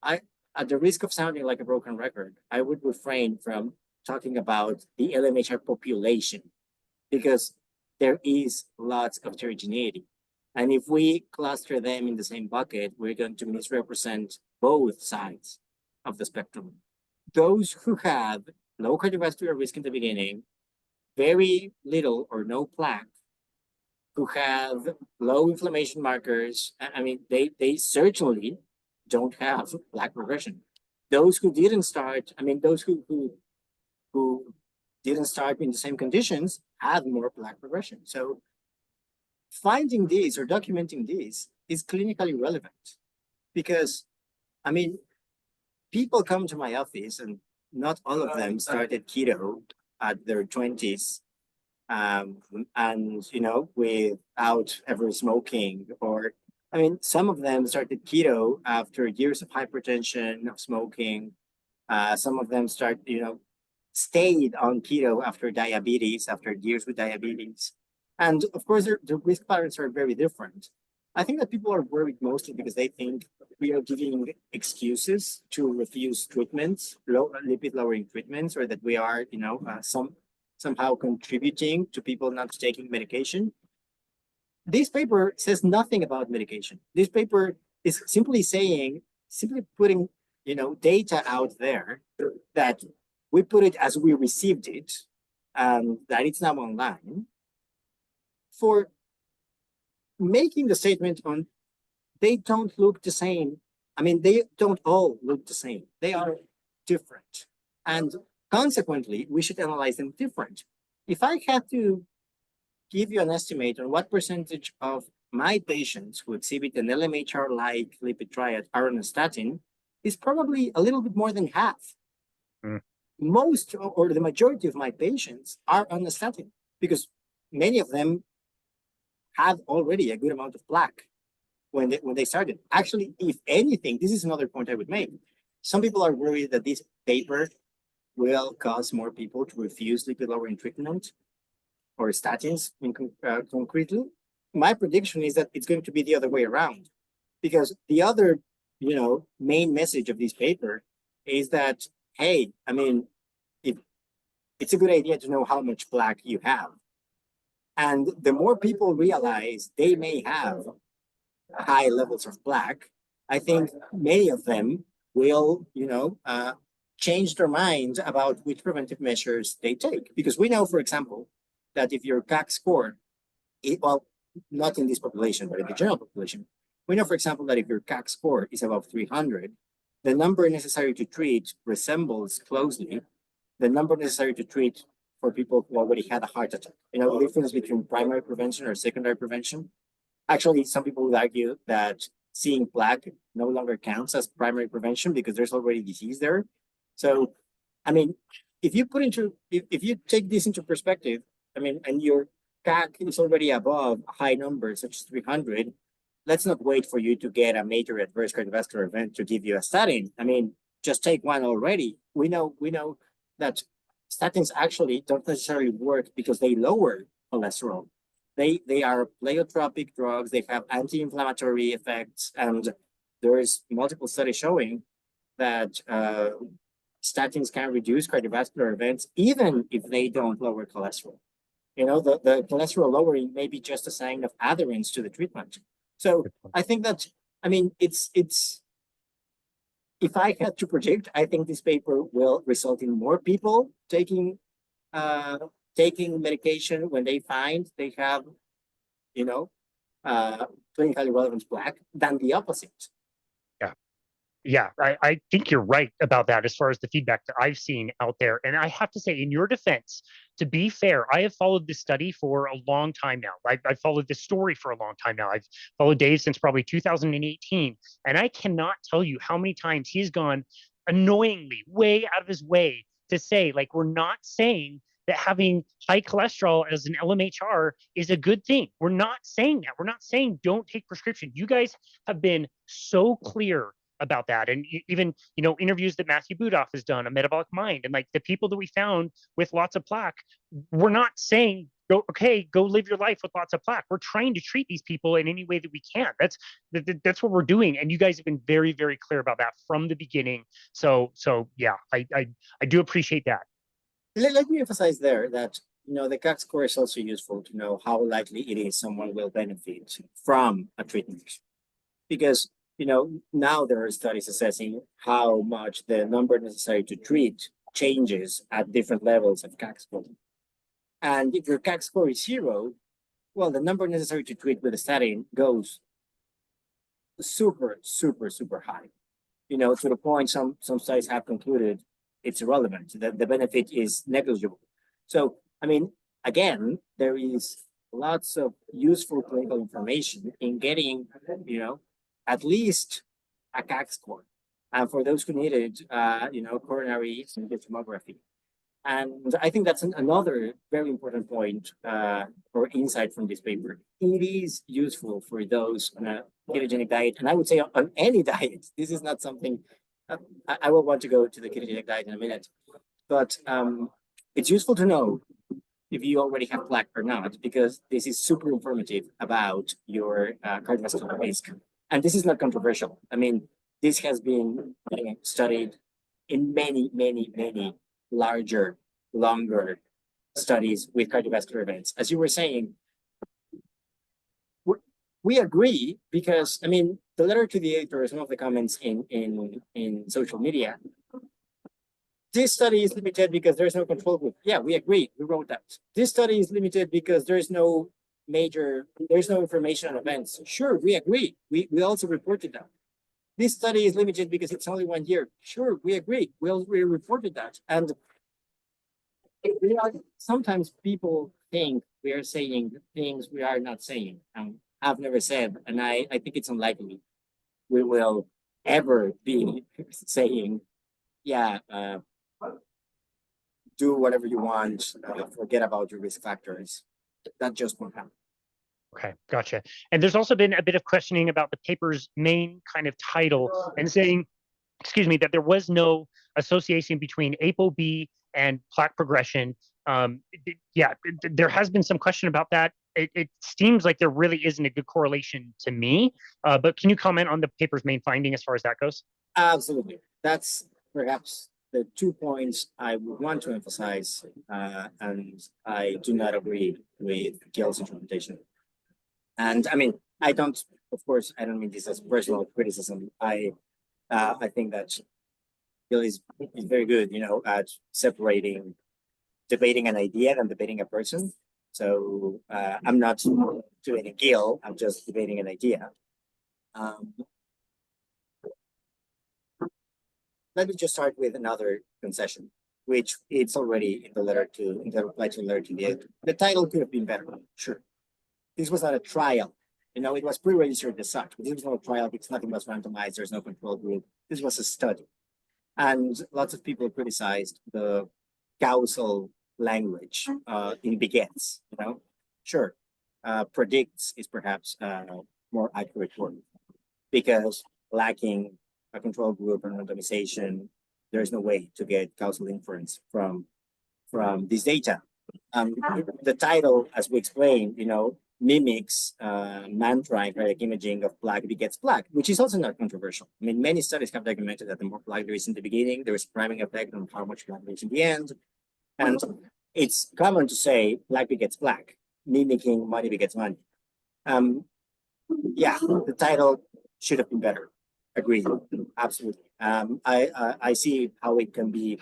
Speaker 2: at the risk of sounding like a broken record, I would refrain from talking about the LMHR population because there is lots of heterogeneity. And if we cluster them in the same bucket, we're going to misrepresent both sides of the spectrum. Those who have low cardiovascular risk in the beginning, very little or no plaque, who have low inflammation markers, I mean, they certainly don't have plaque progression. Those who didn't start, I mean, those who didn't start in the same conditions have more plaque progression. So finding this or documenting this is clinically relevant because, I mean, people come to my office and not all of them started keto at their 20s and, you know, without ever smoking or, I mean, some of them started keto after years of hypertension, of smoking. Some of them stayed on keto after diabetes, after years with diabetes. And of course, the risk patterns are very different. I think that people are worried mostly because they think we are giving excuses to refuse treatments, lipid lowering treatments, or that we are, you know, somehow contributing to people not taking medication. This paper says nothing about medication. This paper is simply putting, you know, data out there that we put it as we received it, that it's now online, for making the statement on they don't look the same. I mean, they don't all look the same. They are different. And consequently, we should analyze them different. If I had to give you an estimate on what percentage of my patients who exhibit an LMHR-like lipid triad are on a statin, is probably a little bit more than half. Most or the majority of my patients are on a statin because many of them have already a good amount of plaque when they started. Actually, if anything, this is another point I would make. Some people are worried that this paper will cause more people to refuse lipid-lowering treatment or statins concretely. My prediction is that it's going to be the other way around because the other, you know, main message of this paper is that, hey, I mean, it's a good idea to know how much plaque you have. And the more people realize they may have high levels of plaque, I think many of them will, you know, change their mind about which preventive measures they take. Because we know, for example, that if your CAC score, well, not in this population, but in the general population, we know, for example, that if your CAC score is above 300, the number necessary to treat resembles closely the number necessary to treat for people who already had a heart attack. You know, the difference between primary prevention or secondary prevention. Actually, some people would argue that seeing plaque no longer counts as primary prevention because there's already disease there. So, I mean, if you take this into perspective, I mean, and your CAC is already above a high number, such as 300, let's not wait for you to get a major adverse cardiovascular event to give you a statin. I mean, just take one already. We know that statins actually don't necessarily work because they lower cholesterol. They are pleiotropic drugs. They have anti-inflammatory effects, and there is multiple studies showing that statins can reduce cardiovascular events even if they don't lower cholesterol. You know, the cholesterol lowering may be just a sign of adherence to the treatment. So I think that, I mean, it's if I had to predict, I think this paper will result in more people taking medication when they find they have, you know, clinically relevant plaque than the opposite.
Speaker 1: Yeah, I think you're right about that as far as the feedback that I've seen out there. And I have to say, in your defense, to be fair, I have followed this study for a long time now. I've followed this story for a long time now. I've followed Dave since probably 2018. And I cannot tell you how many times he's gone annoyingly way out of his way to say, like, we're not saying that having high cholesterol as an LMHR is a good thing. We're not saying that. We're not saying don't take prescription. You guys have been so clear about that. And even, you know, interviews that Matthew Budoff has done, A Metabolic Mind, and like the people that we found with lots of plaque, we're not saying, go live your life with lots of plaque. We're trying to treat these people in any way that we can. That's what we're doing. And you guys have been very, very clear about that from the beginning. So yeah, I do appreciate that.
Speaker 2: Let me emphasize there that, you know, the CAC score is also useful to know how likely it is someone will benefit from a treatment. Because, you know, now there are studies assessing how much the number necessary to treat changes at different levels of CAC score. And if your CAC score is 0, well, the number necessary to treat with a statin goes super, super, super high. You know, to the point some studies have concluded it's irrelevant. The benefit is negligible. So, I mean, again, there is lots of useful clinical information in getting, you know, at least a CAC score. And for those who need it, you know, coronary tomography. And I think that's another very important point or insight from this paper. It is useful for those on a ketogenic diet, and I would say on any diet. This is not something, I will want to go to the ketogenic diet in a minute, but it's useful to know if you already have plaque or not, because this is super informative about your cardiovascular risk. And this is not controversial. I mean, this has been studied in many, many, many larger, longer studies with cardiovascular events. As you were saying, we agree because, I mean, the letter to the editor, some of the comments in social media, this study is limited because there's no control group. Yeah, we agree, we wrote that. This study is limited because there's no information on events. Sure, we agree. We also reported that. This study is limited because it's only 1 year. Sure, we agree. We reported that. And sometimes people think we are saying things we are not saying. I've never said, and I think it's unlikely we will ever be saying, yeah, do whatever you want, forget about your risk factors. That just won't happen.
Speaker 1: Okay, gotcha. And there's also been a bit of questioning about the paper's main kind of title and saying, excuse me, that there was no association between ApoB and plaque progression. There has been some question about that. It seems like there really isn't a good correlation to me, but can you comment on the paper's main finding as far as that goes?
Speaker 2: Absolutely. That's perhaps the 2 points I would want to emphasize, and I do not agree with Gil's interpretation. And I mean, I don't mean this as personal criticism. I think that Gil is very good, you know, at separating debating an idea than debating a person. So I'm not debating Gil, I'm just debating an idea. Um, let me just start with another concession, which it's already in the reply to the letter to the editor. The title could have been better, sure. This was not a trial. It was pre-registered as such, but this was not a trial because nothing was randomized. There's no control group. This was a study. And lots of people criticized the causal language in begets, Sure, predicts is perhaps a more accurate word because lacking a control group and randomization, there's no way to get causal inference from this data. The title, as we explained, mimics mantra in cardiac imaging of plaque begets plaque, which is also not controversial. I mean, many studies have documented that the more plaque there is in the beginning, there is a priming effect on how much plaque there is in the end. And it's common to say plaque begets plaque, mimicking money begets money. Yeah, the title should have been better. Agreed, absolutely. I see how it can be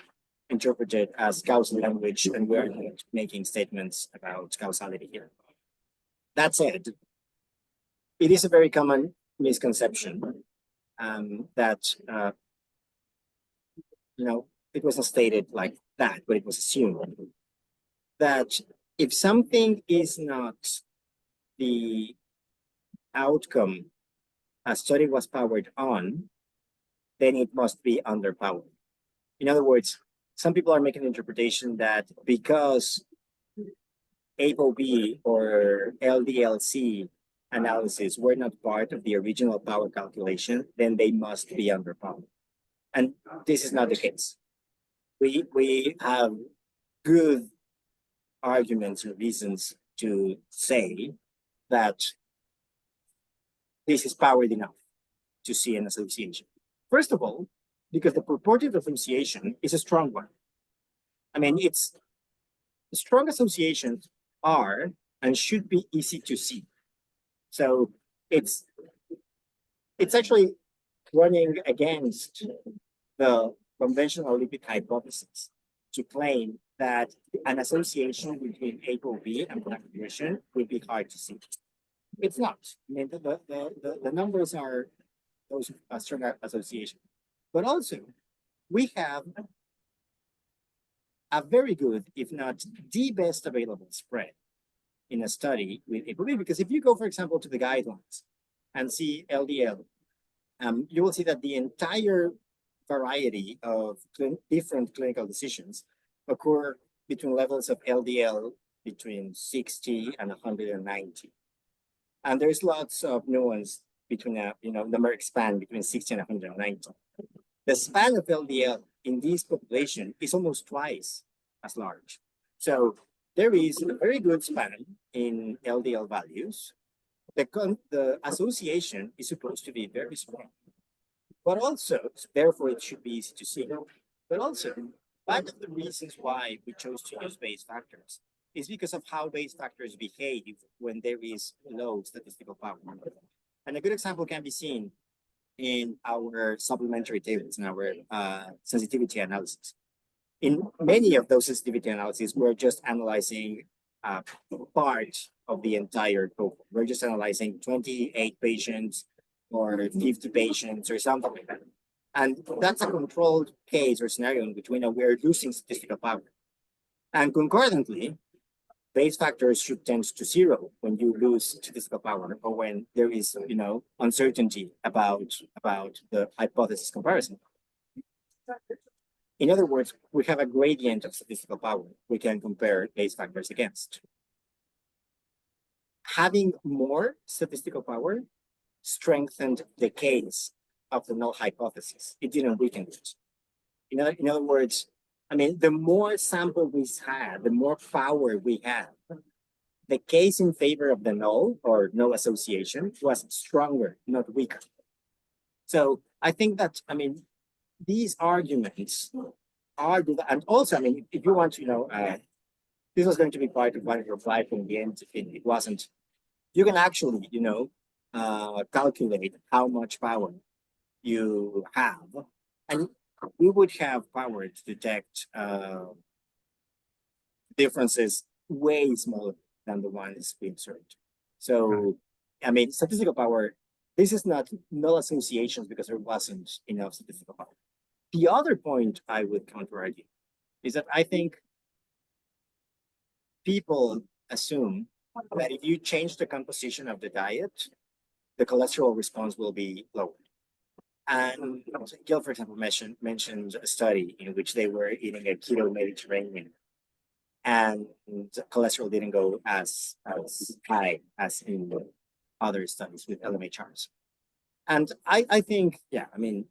Speaker 2: interpreted as causal language, and we're making statements about causality here. That said, it is a very common misconception that, it wasn't stated like that, but it was assumed that if something is not the outcome a study was powered on, then it must be underpowered. In other words, some people are making the interpretation that because ApoB or LDLC analysis were not part of the original power calculation, then they must be underpowered. And this is not the case. We have good arguments or reasons to say that this is powered enough to see an association. First of all, because the purported association is a strong one. I mean, strong associations are and should be easy to see. So it's actually running against the conventional lipid hypothesis to claim that an association between ApoB and plaque regression would be hard to see. It's not. I mean, the numbers are those strong association. But also, we have a very good, if not the best available spread in a study with ApoB, because if you go, for example, to the guidelines and see LDL, you will see that the entire variety of different clinical decisions occur between levels of LDL between 60 and 190. And there's lots of nuance between, numeric span between 60 and 190. The span of LDL in this population is almost twice as large. So there is a very good span in LDL values. The association is supposed to be very strong, but also, therefore, it should be easy to see. But also, one of the reasons why we chose to use Bayes factors is because of how Bayes factors behave when there is low statistical power. And a good example can be seen in our supplementary tables, in our sensitivity analysis. In many of those sensitivity analyses, we're just analyzing part of the entire cohort. We're just analyzing 28 patients or 50 patients or something like that. And that's a controlled case or scenario in which we know we're losing statistical power. And concordantly, Bayes factors should tend to zero when you lose statistical power or when there is, uncertainty about the hypothesis comparison. In other words, we have a gradient of statistical power we can compare Bayes factors against. Having more statistical power strengthened the case of the null hypothesis. It didn't weaken it. In other words, I mean, the more sample we had, the more power we have, the case in favor of the null or no association was stronger, not weaker. So I think that, these arguments are, and also, if you want to, this was going to be part of one reply from the end, if it wasn't, you can actually, calculate how much power you have, and we would have power to detect differences way smaller than the ones we observed. So, statistical power this is not null associations because there wasn't enough statistical power. The other point I would counter argue is that I think people assume that if you change the composition of the diet, the cholesterol response will be lowered. And Gil, for example, mentioned a study in which they were eating a keto Mediterranean, and cholesterol didn't go as high as in other studies with LMHRs. And I think, yeah, I mean,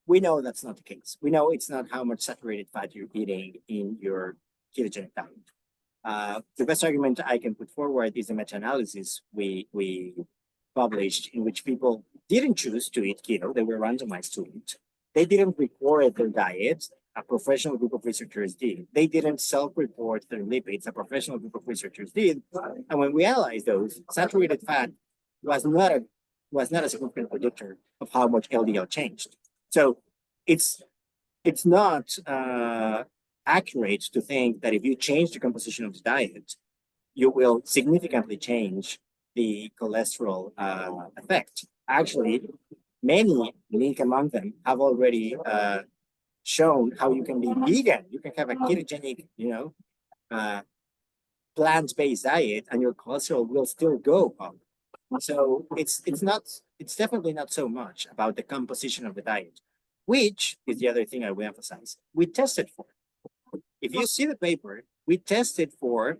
Speaker 2: we know that's not the case. We know it's not how much saturated fat you're eating in your ketogenic diet. The best argument I can put forward is the meta-analysis we published, in which people didn't choose to eat keto. They were randomized to it. They didn't report their diet. A professional group of researchers did. They didn't self-report their lipids. A professional group of researchers did. And when we analyzed those, saturated fat was not a significant predictor of how much LDL changed. So it's not accurate to think that if you change the composition of the diet, you will significantly change the cholesterol effect. Actually, many, Link among them, have already shown how you can be vegan. You can have a ketogenic, plant-based diet, and your cholesterol will still go up. So it's definitely not so much about the composition of the diet, which is the other thing I will emphasize. We tested for. If you see the paper, we tested for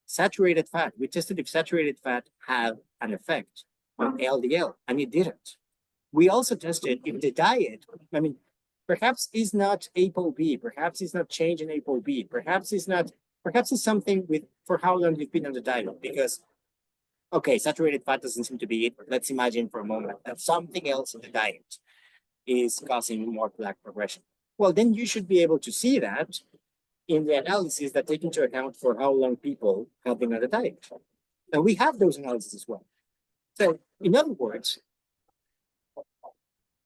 Speaker 2: saturated fat. We tested if saturated fat had an effect on LDL, and it didn't. We also tested if the diet, perhaps it's not ApoB, perhaps it's not change in ApoB, perhaps it's something with for how long you've been on the diet. Because, okay, saturated fat doesn't seem to be it, but let's imagine for a moment that something else in the diet is causing more plaque progression. Well, then you should be able to see that in the analysis that take into account for how long people have been on the diet. And we have those analyses as well. So, in other words,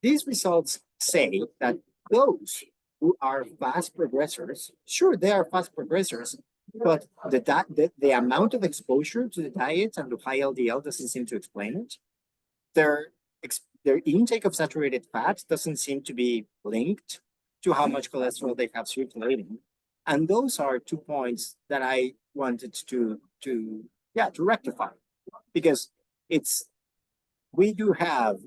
Speaker 2: these results say that those who are fast progressors, sure, they are fast progressors, but the amount of exposure to the diet and to high LDL doesn't seem to explain it. Their intake of saturated fat doesn't seem to be linked to how much cholesterol they have circulating. And those are 2 points that I wanted to rectify, because we do have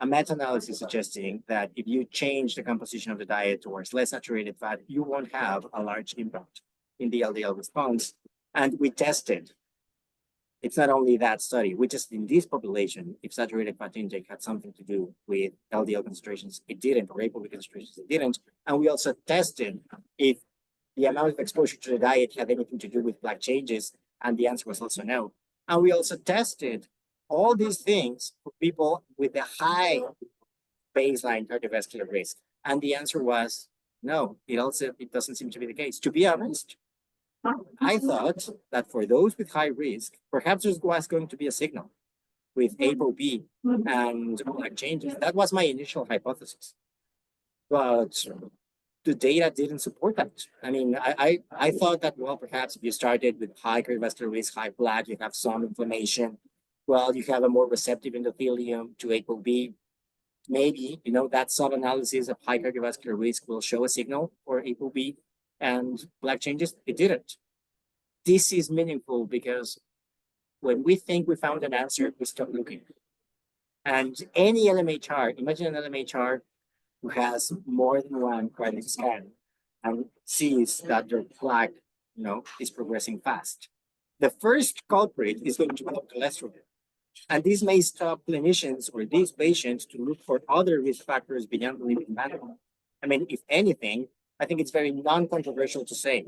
Speaker 2: a meta-analysis suggesting that if you change the composition of the diet towards less saturated fat, you won't have a large impact in the LDL response. And we tested, it's not only that study, we tested in this population, if saturated fat intake had something to do with LDL concentrations, it didn't, or ApoB concentrations, it didn't. And we also tested if the amount of exposure to the diet had anything to do with plaque changes, and the answer was also no. And we also tested all these things for people with a high baseline cardiovascular risk. And the answer was no, it doesn't seem to be the case. To be honest, I thought that for those with high risk, perhaps there was going to be a signal with ApoB and plaque changes. That was my initial hypothesis. But the data didn't support that. I thought that, well, perhaps if you started with high cardiovascular risk, high plaque, you have some inflammation, well, you have a more receptive endothelium to ApoB. Maybe, that sub-analysis of high cardiovascular risk will show a signal for ApoB and plaque changes. It didn't. This is meaningful because when we think we found an answer, we stop looking. And any LMHR, imagine an LMHR who has more than one cardiac scan and sees that their plaque, is progressing fast. The first culprit is going to be cholesterol. And this may stop clinicians or these patients to look for other risk factors beyond the lipid management. If anything, I think it's very non-controversial to say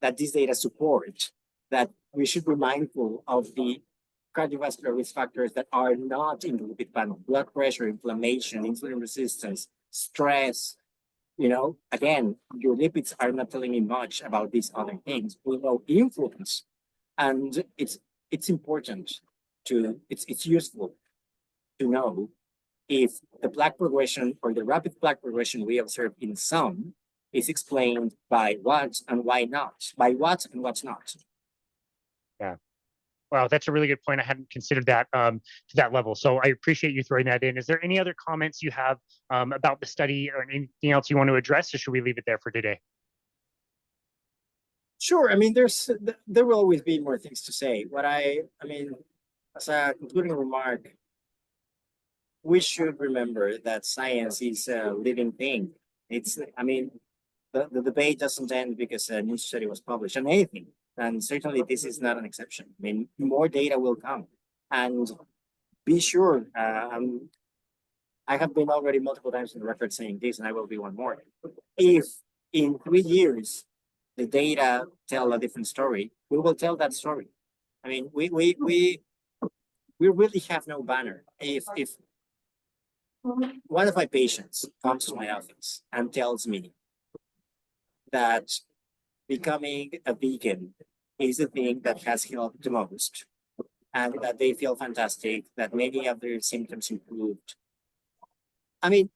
Speaker 2: that these data support that we should be mindful of the cardiovascular risk factors that are not in the lipid panel: blood pressure, inflammation, insulin resistance, stress. Again, your lipids are not telling me much about these other things. We know influence, and it's important it's useful to know if the plaque progression or the rapid plaque progression we observe in some is explained by what and why not, by what and what's not.
Speaker 1: Yeah. Wow, that's a really good point. I hadn't considered that to that level. So I appreciate you throwing that in. Is there any other comments you have about the study or anything else you want to address, or should we leave it there for today?
Speaker 2: Sure. I mean, there will always be more things to say. I mean, as a concluding remark, we should remember that science is a living thing. I mean, the debate doesn't end because a new study was published on anything. And certainly this is not an exception. I mean, more data will come. And be sure, I have been already multiple times in the record saying this, and I will be one more. If in 3 years, the data tell a different story, we will tell that story. I mean, we really have no banner. If one of my patients comes to my office and tells me that becoming a vegan is the thing that has helped the most, and that they feel fantastic, that many of their symptoms improved, I mean,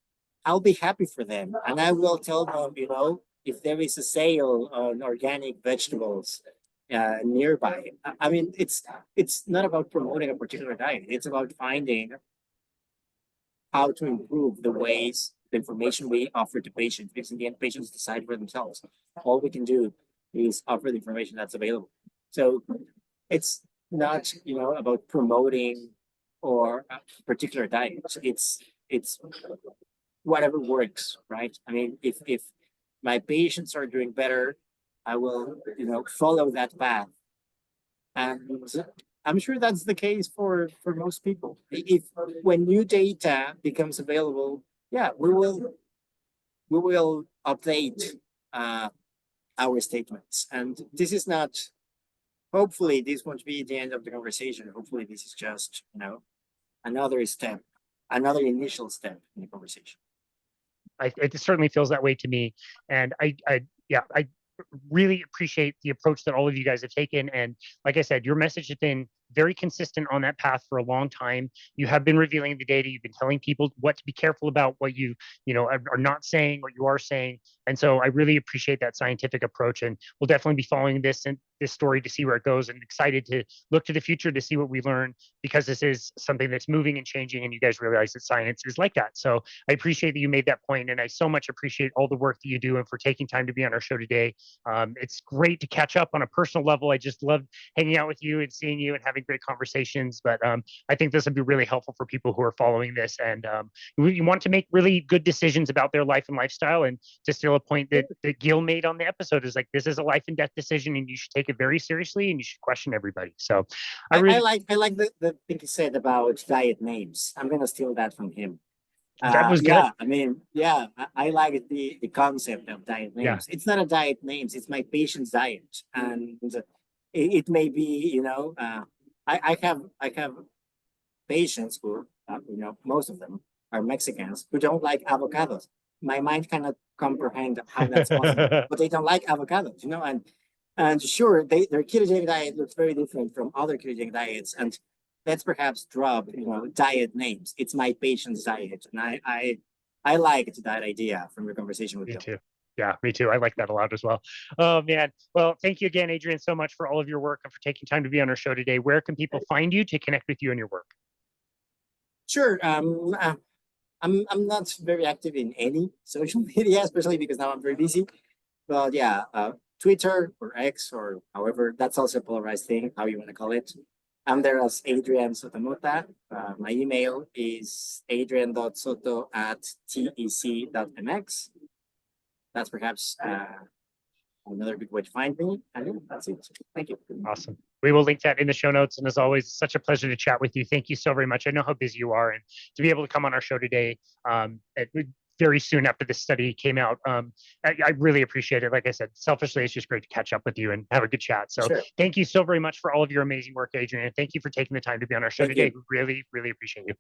Speaker 2: I'll be happy for them. And I will tell them, you know, if there is a sale on organic vegetables nearby. I mean, it's not about promoting a particular diet. It's about finding how to improve the ways, the information we offer to patients, because in the end, patients decide for themselves. All we can do is offer the information that's available. So it's not, you know, about promoting or a particular diet. It's whatever works, right? I mean, if my patients are doing better, I will, you know, follow that path. And I'm sure that's the case for most people. If when new data becomes available, yeah, we will update our statements. And this is not, hopefully this won't be the end of the conversation. Hopefully this is just, you know, another step, another initial step in the conversation.
Speaker 1: It certainly feels that way to me. And I really appreciate the approach that all of you guys have taken. And like I said, your message has been very consistent on that path for a long time. You have been revealing the data. You've been telling people what to be careful about, what you are not saying, what you are saying. And so I really appreciate that scientific approach. And we'll definitely be following this story to see where it goes, and excited to look to the future to see what we learn, because this is something that's moving and changing, and you guys realize that science is like that. So I appreciate that you made that point, and I so much appreciate all the work that you do and for taking time to be on our show today. It's great to catch up on a personal level. I just love hanging out with you and seeing you and having great conversations. But I think this would be really helpful for people who are following this and you want to make really good decisions about their life and lifestyle. And to steal a point that Gil made on the episode, is like, this is a life and death decision, and you should take it very seriously, and you should question everybody. So I like
Speaker 2: the thing he said about diet names. I'm gonna steal that from him.
Speaker 1: That was good.
Speaker 2: Yeah, I mean, yeah, I like the concept of diet names.
Speaker 1: Yeah.
Speaker 2: It's not a diet names, it's my patient's diet. And it may be, you know, I have patients who, you know, most of them are Mexicans who don't like avocados. My mind cannot comprehend how that's possible, but they don't like avocados, you know, and sure, their ketogenic diet looks very different from other ketogenic diets, and let's perhaps drop, you know, diet names. It's my patient's diet, and I liked that idea from your conversation with you.
Speaker 1: Me too. Yeah, me too. I like that a lot as well. Oh man. Well, thank you again, Adrian, so much for all of your work and for taking time to be on our show today. Where can people find you to connect with you and your work?
Speaker 2: Sure. I'm not very active in any social media, especially because now I'm very busy. But yeah, Twitter or X or however, that's also a polarized thing, how you want to call it. I'm there as Adrian Soto-Mota. My email is adrian.soto@tec.mx. That's perhaps another good way to find me. And that's it. Thank you.
Speaker 1: Awesome. We will link that in the show notes. And as always, such a pleasure to chat with you. Thank you so very much. I know how busy you are, and to be able to come on our show today very soon after this study came out, I really appreciate it. Like I said, selfishly, it's just great to catch up with you and have a good chat. So
Speaker 2: Sure.
Speaker 1: Thank you so very much for all of your amazing work, Adrian. And thank you for taking the time to be on our show
Speaker 2: Thank
Speaker 1: today.
Speaker 2: you.
Speaker 1: We really, really appreciate you.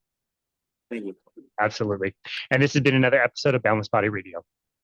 Speaker 2: Thank you.
Speaker 1: Absolutely. And this has been another episode of Boundless Body Radio.